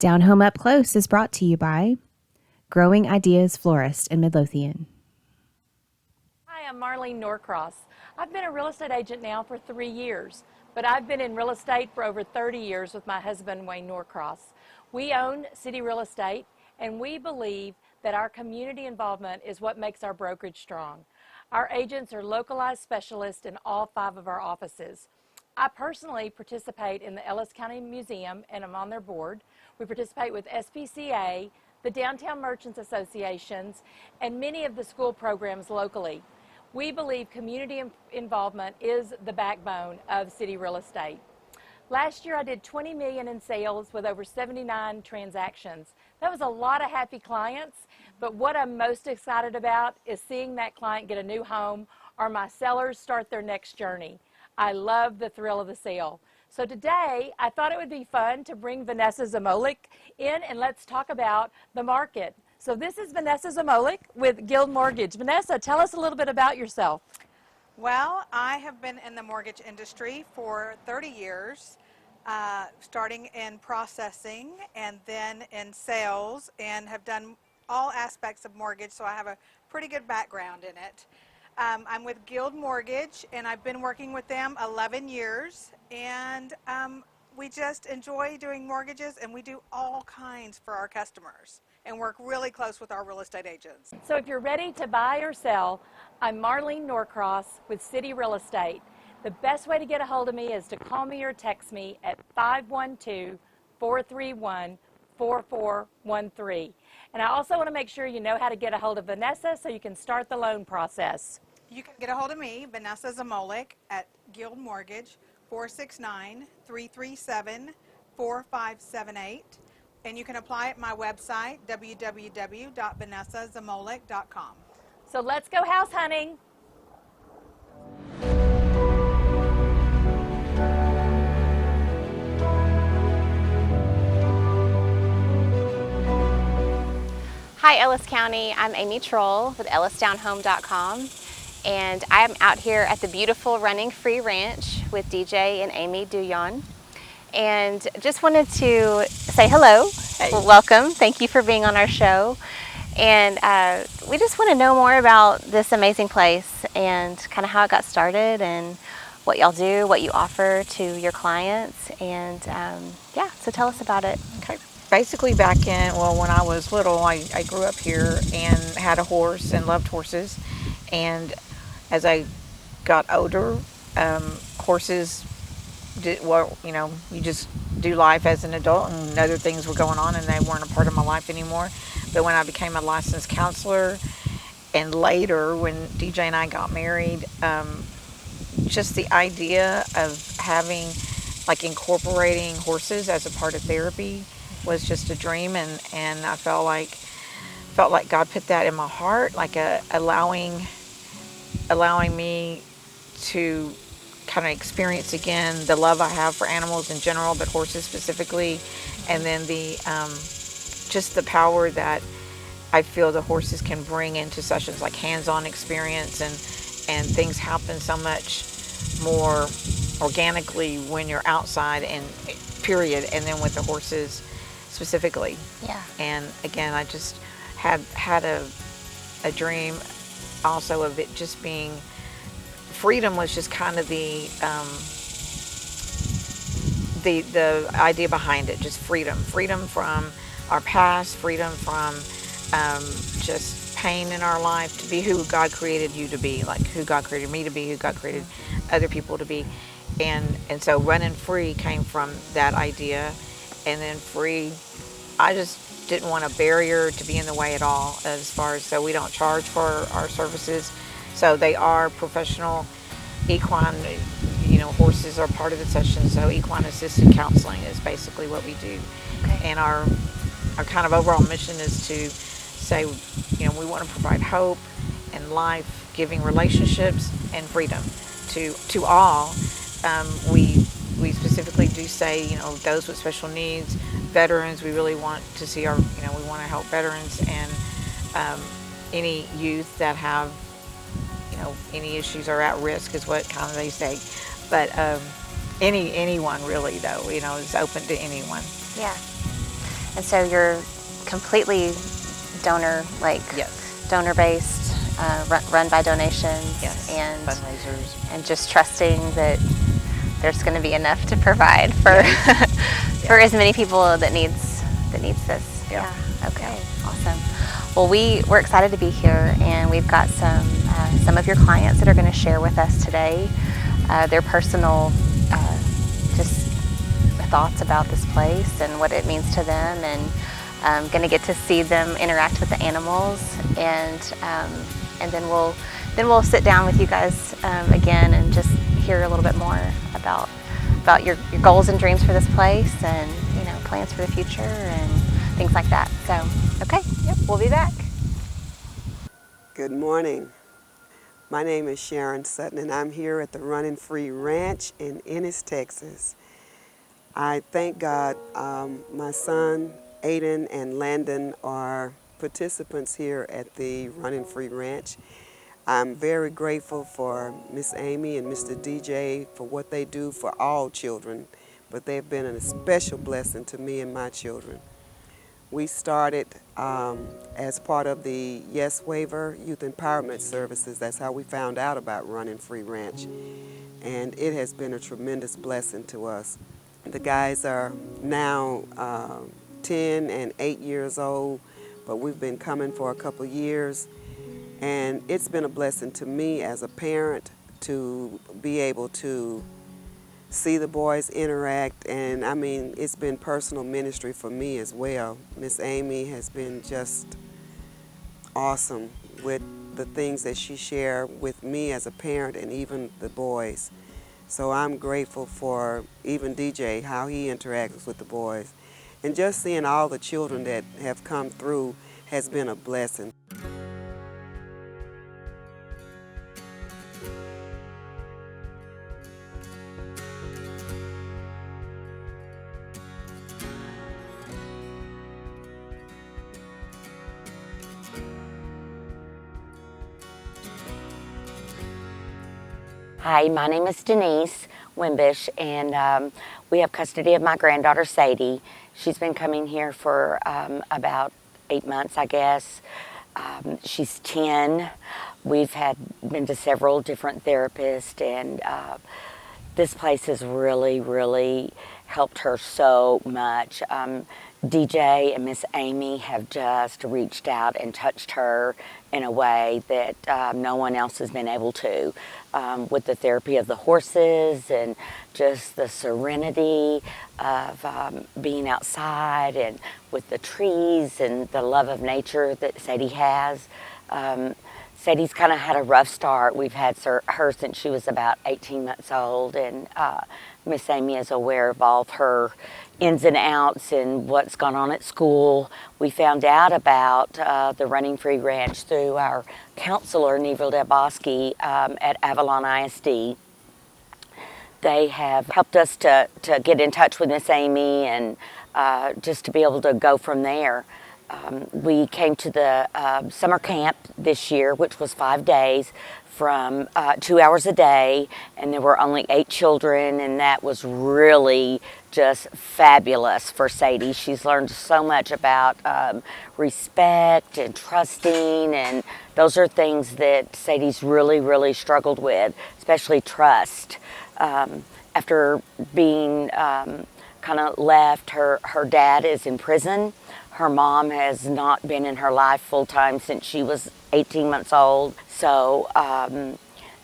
Down Home Up Close is brought to you by Growing Ideas Florist in Midlothian. Hi, I'm Marlene Norcross. I've been a real estate agent now for 3 years, but I've been in real estate for over 30 years with my husband, Wayne Norcross. We own City Real Estate, and we believe that our community involvement is what makes our brokerage strong. Our agents are localized specialists in all 5 of our offices. I personally participate in the Ellis County Museum, and I'm on their board. We participate with SPCA, the Downtown Merchants Associations, and many of the school programs locally. We believe community involvement is the backbone of City Real Estate. Last year I did $20 million in sales with over 79 transactions. That was a lot of happy clients, but what I'm most excited about is seeing that client get a new home or my sellers start their next journey. I love the thrill of the sale. So today I thought it would be fun to bring Vanessa Zamolik in and let's talk about the market. So this is Vanessa Zamolik with Guild Mortgage. Vanessa, tell us a little bit about yourself. Well, I have been in the mortgage industry for 30 years, starting in processing and then in sales, and have done all aspects of mortgage, so I have a pretty good background in it. I'm with Guild Mortgage, and I've been working with them 11 years, and we just enjoy doing mortgages, and we do all kinds for our customers and work really close with our real estate agents. So if you're ready to buy or sell, I'm Marlene Norcross with City Real Estate. The best way to get a hold of me is to call me or text me at 512-431-4413. And I also want to make sure you know how to get a hold of Vanessa so you can start the loan process. You can get a hold of me, Vanessa Zamolik, at Guild Mortgage, 469-337-4578. And you can apply at my website, www.vanessazamolik.com. So let's go house hunting. Hi Ellis County, I'm Amy Troll with DownHome.com, and I'm out here at the beautiful Runnin Free Ranch with DJ and Amy Dojahn. And just wanted to say hello, welcome, thank you for being on our show. And we just want to know more about this amazing place and kind of how it got started and what y'all do, what you offer to your clients, and yeah, so tell us about it. Okay. Basically when I was little, I grew up here and had a horse and loved horses. And as I got older, horses you just do life as an adult, and other things were going on and they weren't a part of my life anymore. But when I became a licensed counselor, and later when DJ and I got married, just the idea of having, incorporating horses as a part of therapy was just a dream, and I felt like God put that in my heart, allowing me to kind of experience again the love I have for animals in general, but horses specifically, and then the just the power that I feel the horses can bring into sessions, like hands-on experience, and things happen so much more organically when you're outside, and period, and then with the horses specifically. Yeah. And again, I just had a dream also of it just being freedom, was just kind of the idea behind it, just freedom from our past, freedom from just pain in our life, to be who God created you to be, like who God created me to be, who God created other people to be. And so Runnin Free came from that idea. And then free, I just didn't want a barrier to be in the way at all, as far as, so we don't charge for our services. So they are professional equine, horses are part of the session. So equine assisted counseling is basically what we do. Okay. And our kind of overall mission is to say, we want to provide hope and life-giving relationships and freedom to all. We specifically do say, those with special needs, veterans, we really want to see we want to help veterans, and any youth that have, any issues or at risk is what kind of they say. But anyone really, though, is open to anyone. Yeah. And so you're completely donor, like Yes. donor-based, run by donations, Yes. and Fundraisers. and just trusting that there's going to be enough to provide for for as many people that needs this. Yeah. Okay. Awesome. Well, we're excited to be here, and we've got some of your clients that are going to share with us today their personal just thoughts about this place and what it means to them, and going to get to see them interact with the animals, and then we'll sit down with you guys again and just hear a little bit more about your goals and dreams for this place, and plans for the future and things like that. So, okay, yep, we'll be back. Good morning. My name is Sharon Sutton, and I'm here at the Runnin Free Ranch in Ennis, Texas. I thank God my son, Aiden, and Landon are participants here at the Runnin Free Ranch. I'm very grateful for Miss Amy and Mr. DJ for what they do for all children, but they've been a special blessing to me and my children. We started as part of the Yes Waiver Youth Empowerment Services. That's how we found out about Runnin Free Ranch. And it has been a tremendous blessing to us. The guys are now 10 and 8 years old, but we've been coming for a couple years. And it's been a blessing to me as a parent to be able to see the boys interact, and I mean, it's been personal ministry for me as well. Miss Amy has been just awesome with the things that she shared with me as a parent and even the boys. So I'm grateful for even DJ, how he interacts with the boys. And just seeing all the children that have come through has been a blessing. Hi, my name is Denise Wimbish, and we have custody of my granddaughter Sadie. She's been coming here for about 8 months, I guess. She's 10. We've been to several different therapists, and this place has really, really helped her so much. DJ and Miss Amy have just reached out and touched her in a way that no one else has been able to, with the therapy of the horses and just the serenity of being outside, and with the trees and the love of nature that Sadie has. Sadie's kind of had a rough start. We've had her since she was about 18 months old, and Miss Amy is aware of all of her ins and outs and what's gone on at school. We found out about the Runnin Free Ranch through our counselor, Neville Deboski, at Avalon ISD. They have helped us to get in touch with Miss Amy, and just to be able to go from there. We came to the summer camp this year, which was 5 days, from 2 hours a day, and there were only 8 children, and that was really just fabulous for Sadie. She's learned so much about respect and trusting, and those are things that Sadie's really, really struggled with, especially trust. After being kind of left, her dad is in prison. Her mom has not been in her life full time since she was 18 months old. So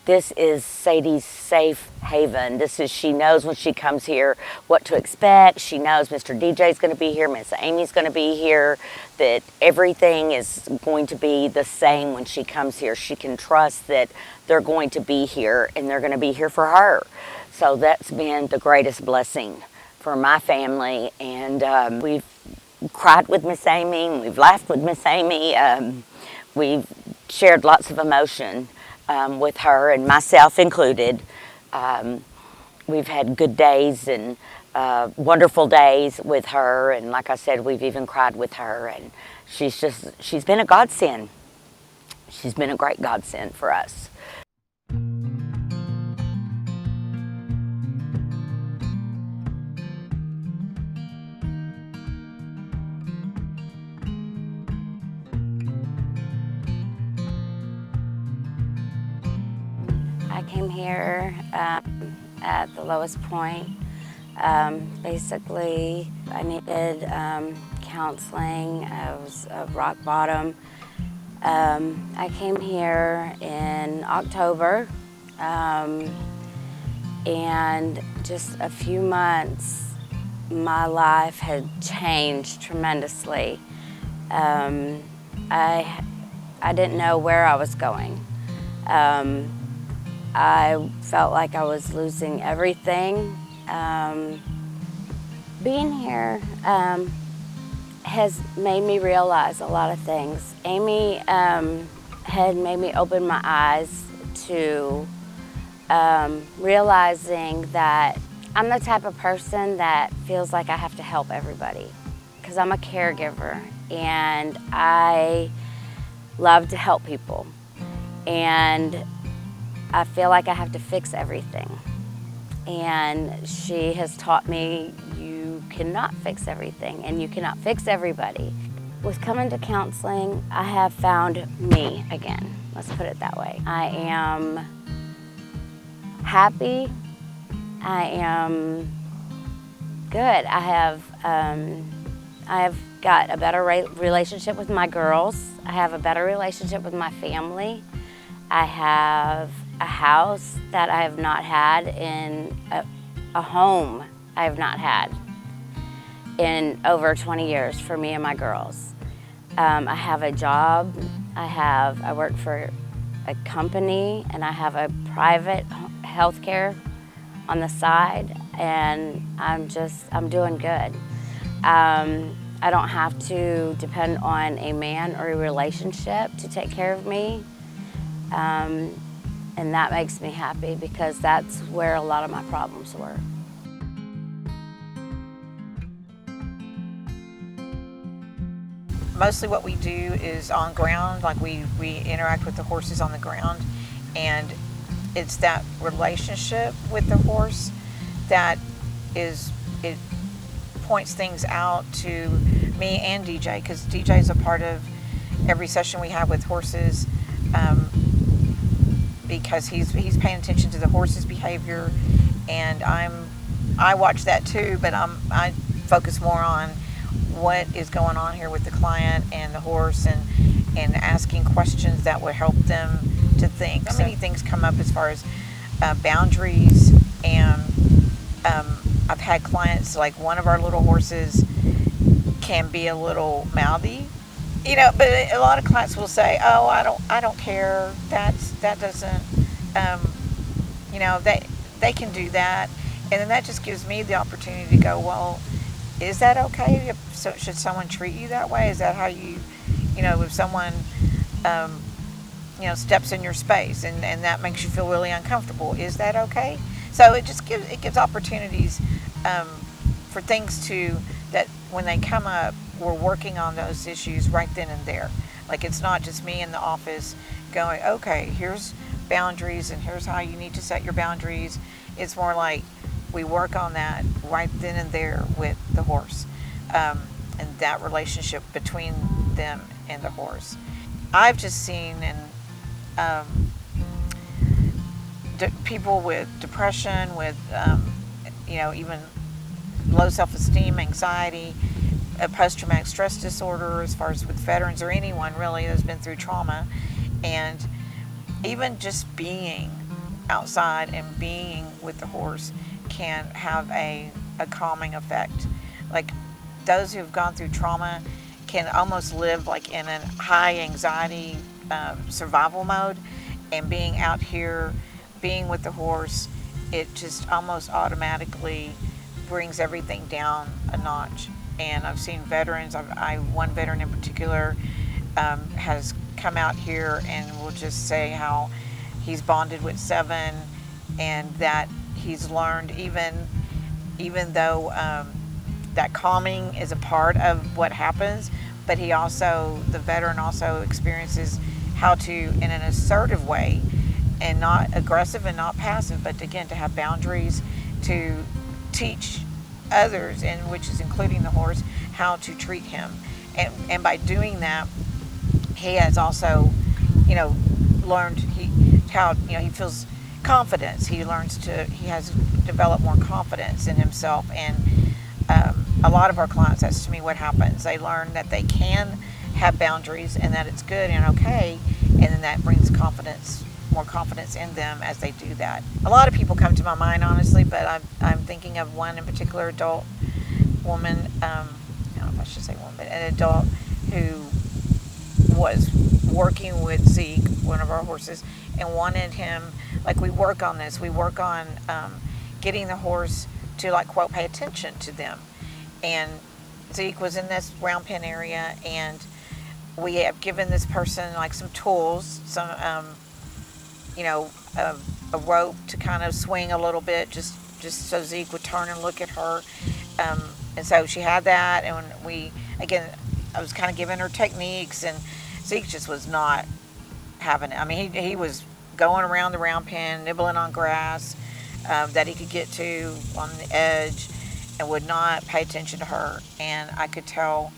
this is Sadie's safe haven. She knows when she comes here what to expect. She knows Mr. DJ's going to be here, Miss Amy's going to be here, that everything is going to be the same when she comes here. She can trust that they're going to be here, and they're going to be here for her. So that's been the greatest blessing for my family, and we've cried with Miss Amy, we've laughed with Miss Amy, we've shared lots of emotion with her, and myself included. We've had good days and wonderful days with her, and like I said, we've even cried with her, and she's been a godsend. She's been a great godsend for us. I came here at the lowest point. Basically, I needed counseling. I was at rock bottom. I came here in October, and just a few months, my life had changed tremendously. I didn't know where I was going. I felt like I was losing everything. Being here has made me realize a lot of things. Amy had made me open my eyes to realizing that I'm the type of person that feels like I have to help everybody because I'm a caregiver and I love to help people. And I feel like I have to fix everything. And she has taught me you cannot fix everything and you cannot fix everybody. With coming to counseling, I have found me again. Let's put it that way. I am happy. I am good. I have got a better relationship with my girls. I have a better relationship with my family. I have a house that I have not had in a home I have not had in over 20 years for me and my girls. I have a job. I work for a company and I have a private health care on the side, and I'm doing good. I don't have to depend on a man or a relationship to take care of me. And that makes me happy because that's where a lot of my problems were. Mostly what we do is on ground, like we interact with the horses on the ground, and it's that relationship with the horse that it points things out to me and DJ, because DJ is a part of every session we have with horses, because he's paying attention to the horse's behavior, and I watch that too, but I focus more on what is going on here with the client and the horse, and asking questions that will help them to think. So many things come up as far as boundaries, and I've had clients, like one of our little horses can be a little mouthy, but a lot of clients will say, oh, I don't care, that doesn't, they can do that, and then that just gives me the opportunity to go, well, is that okay? So should someone treat you that way? Is that how you, if someone, steps in your space and that makes you feel really uncomfortable, is that okay? So it just gives opportunities for things that when they come up, we're working on those issues right then and there. Like, it's not just me in the office going, okay, here's boundaries and here's how you need to set your boundaries. It's more like we work on that right then and there with the horse, and that relationship between them and the horse. I've just seen people with depression, with even low self-esteem, anxiety, post-traumatic stress disorder, as far as with veterans or anyone really that's been through trauma, and even just being outside and being with the horse can have a calming effect. Like, those who've gone through trauma can almost live like in a high anxiety survival mode, and being out here, being with the horse, it just almost automatically brings everything down a notch. And I've seen veterans, one veteran in particular has come out here and will just say how he's bonded with Seven, and that he's learned, even though that calming is a part of what happens, but the veteran also experiences how to, in an assertive way, and not aggressive and not passive, but again, to have boundaries, to teach others, and which is including the horse, how to treat him. And by doing that, he has also, learned how he feels confidence. He has developed more confidence in himself. And a lot of our clients, that's to me what happens. They learn that they can have boundaries and that it's good and okay, and then that brings more confidence in them as they do that. A lot of people come to my mind, honestly, but I'm thinking of one in particular, adult woman, I don't know if I should say woman, but an adult who was working with Zeke, one of our horses, and wanted him, like, we work on getting the horse to, like, quote, pay attention to them. And Zeke was in this round pen area, and we have given this person, like, some tools, some, a rope to kind of swing a little bit, just so Zeke would turn and look at her. And so she had that, and I was kind of giving her techniques, and Zeke just was not having it. I mean, he was going around the round pen, nibbling on grass that he could get to on the edge, and would not pay attention to her. And I could tell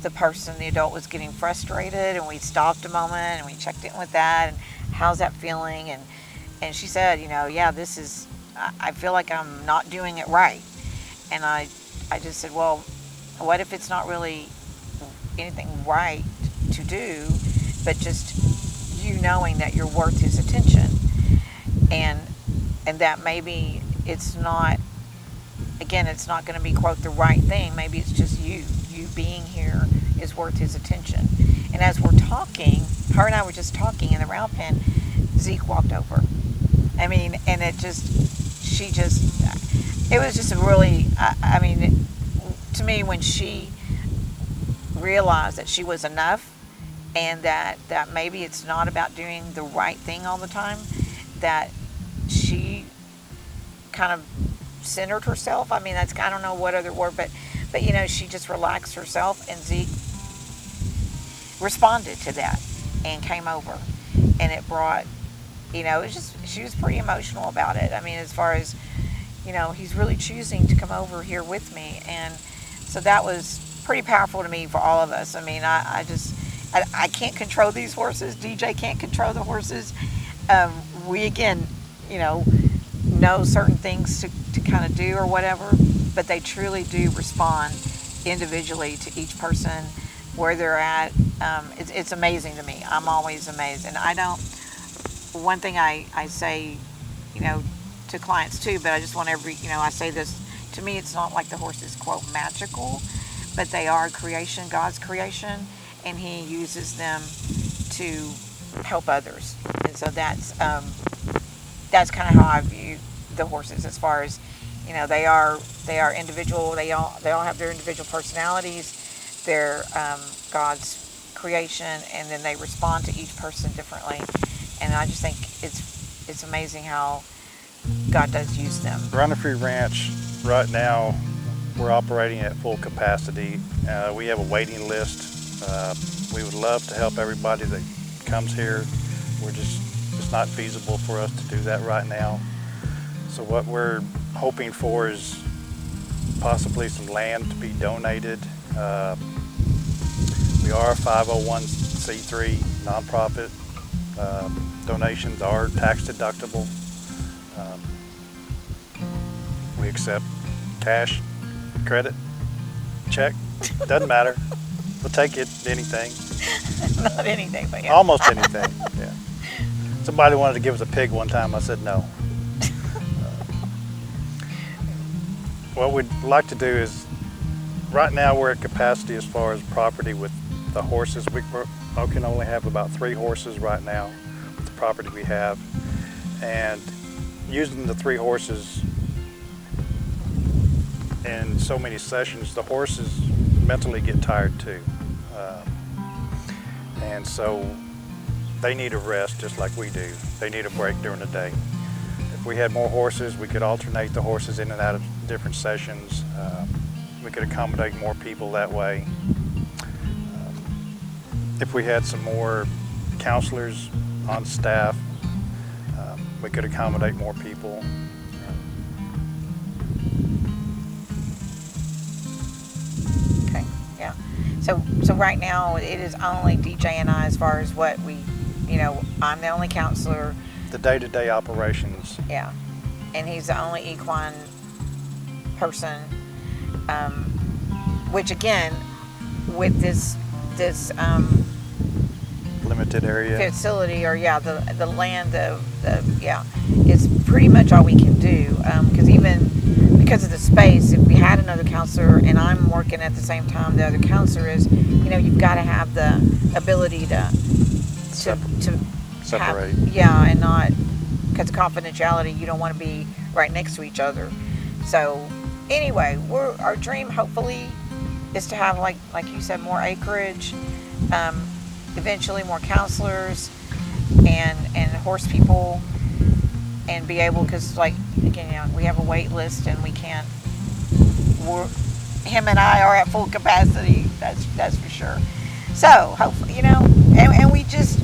the adult was getting frustrated, and we stopped a moment and we checked in with that, and how's that feeling? And she said, yeah, I feel like I'm not doing it right. And I just said, well, what if it's not really anything right to do, but just you knowing that you're worth his attention, and that maybe it's not going to be, quote, the right thing. Maybe it's just you being here is worth his attention. And as we're talking, her and I were just talking in the round pen, Zeke walked over. I mean, and it was just a really, to me, when she realized that she was enough, and that maybe it's not about doing the right thing all the time, that she kind of centered herself. I mean, I don't know what other word, but she just relaxed herself, and Zeke responded to that and came over, and it brought, she was pretty emotional about it. I mean, as far as, he's really choosing to come over here with me, and so that was pretty powerful to me, for all of us. I mean, I can't control these horses. DJ can't control the horses. We, again, know certain things to kind of do or whatever, but they truly do respond individually to each person, where they're at. It's amazing to me. I'm always amazed. And one thing I say, to clients too, but I just want I say this, to me, it's not like the horse is, quote, magical, but they are creation, God's creation, and he uses them to help others. And so that's kind of how I view the horses, as far as, they are individual. They all have their individual personalities. They're God's creation, and then they respond to each person differently. And I just think it's amazing how God does use them. Runnin Free Ranch, right now, we're operating at full capacity. We have a waiting list. We would love to help everybody that comes here. It's not feasible for us to do that right now. So what we're hoping for is possibly some land to be donated. We are a 501c3 nonprofit. Donations are tax deductible. We accept cash, credit, check, doesn't matter. We'll take it, anything. Not anything, but yeah. Almost anything, yeah. Somebody wanted to give us a pig one time, I said no. What we'd like to do is, right now we're at capacity as far as property with the horses. We can only have about 3 horses right now with the property we have. And using the 3 horses in so many sessions, the horses mentally get tired too. And so they need a rest just like we do. They need a break during the day. If we had more horses, we could alternate the horses in and out of different sessions. We could accommodate more people that way. If we had some more counselors on staff, we could accommodate more people. Okay, yeah. So right now it is only DJ and I, as far as what we, I'm the only counselor. the day-to-day operations. Yeah, and he's the only equine person, which again, with this Limited area. facility, or the land of it's pretty much all we can do, because even because of the space, if we had another counselor, and I'm working at the same time the other counselor is, you've got to have the ability to Separate. and not, because of confidentiality, you don't want to be right next to each other. So anyway, our dream hopefully is to have, like you said, more acreage, eventually more counselors and horse people, and be able, because again, we have a wait list and we can't, him and I are at full capacity, that's for sure. So hopefully, and we just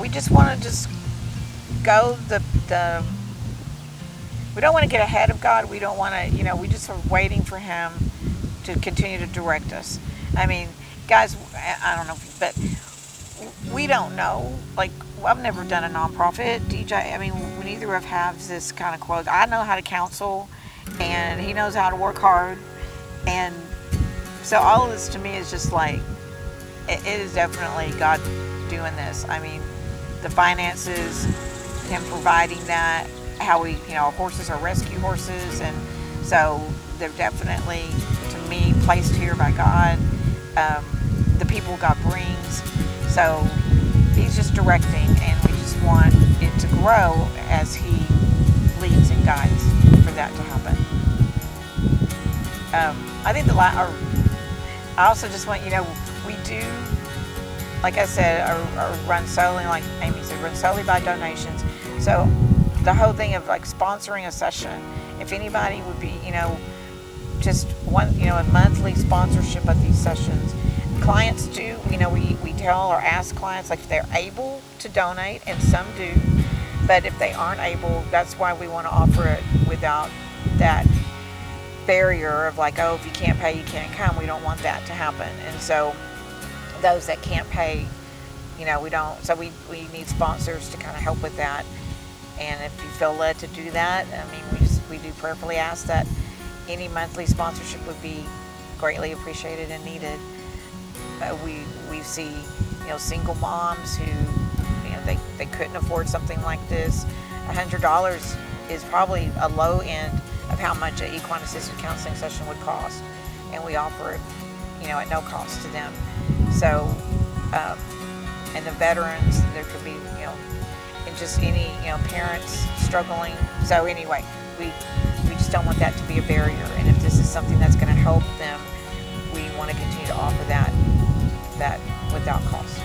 we just want to just go we don't want to get ahead of God. We don't want to, we just are waiting for him to continue to direct us. I mean, guys, I don't know, but we don't know. I've never done a nonprofit. DJ, I mean, we neither of have this kind of quote. I know how to counsel, and he knows how to work hard. And so all of this to me is just it is definitely God doing this. I mean, the finances, him providing that, how we, our horses are rescue horses, and so they're definitely, to me, placed here by God. The people God brings, so he's just directing, and we just want it to grow as he leads and guides for that to happen. I think I also just want, we do, like I said, run solely, like Amy said, run solely by donations. So the whole thing of sponsoring a session, if anybody would be, just one, a monthly sponsorship of these sessions. Clients do, we tell or ask clients if they're able to donate, and some do, but if they aren't able, that's why we want to offer it without that barrier of if you can't pay, you can't come. We don't want that to happen. And so those that can't pay, we don't, so we need sponsors to kind of help with that. And if you feel led to do that, I mean, we do prayerfully ask that any monthly sponsorship would be greatly appreciated and needed. We see, single moms who, they couldn't afford something like this. $100 is probably a low end of how much an equine assisted counseling session would cost, and we offer it, at no cost to them. So, and the veterans, there could be, and just any, parents struggling. So anyway, we just don't want that to be a barrier. And if this is something that's going to help them, we want to continue to offer that without cost.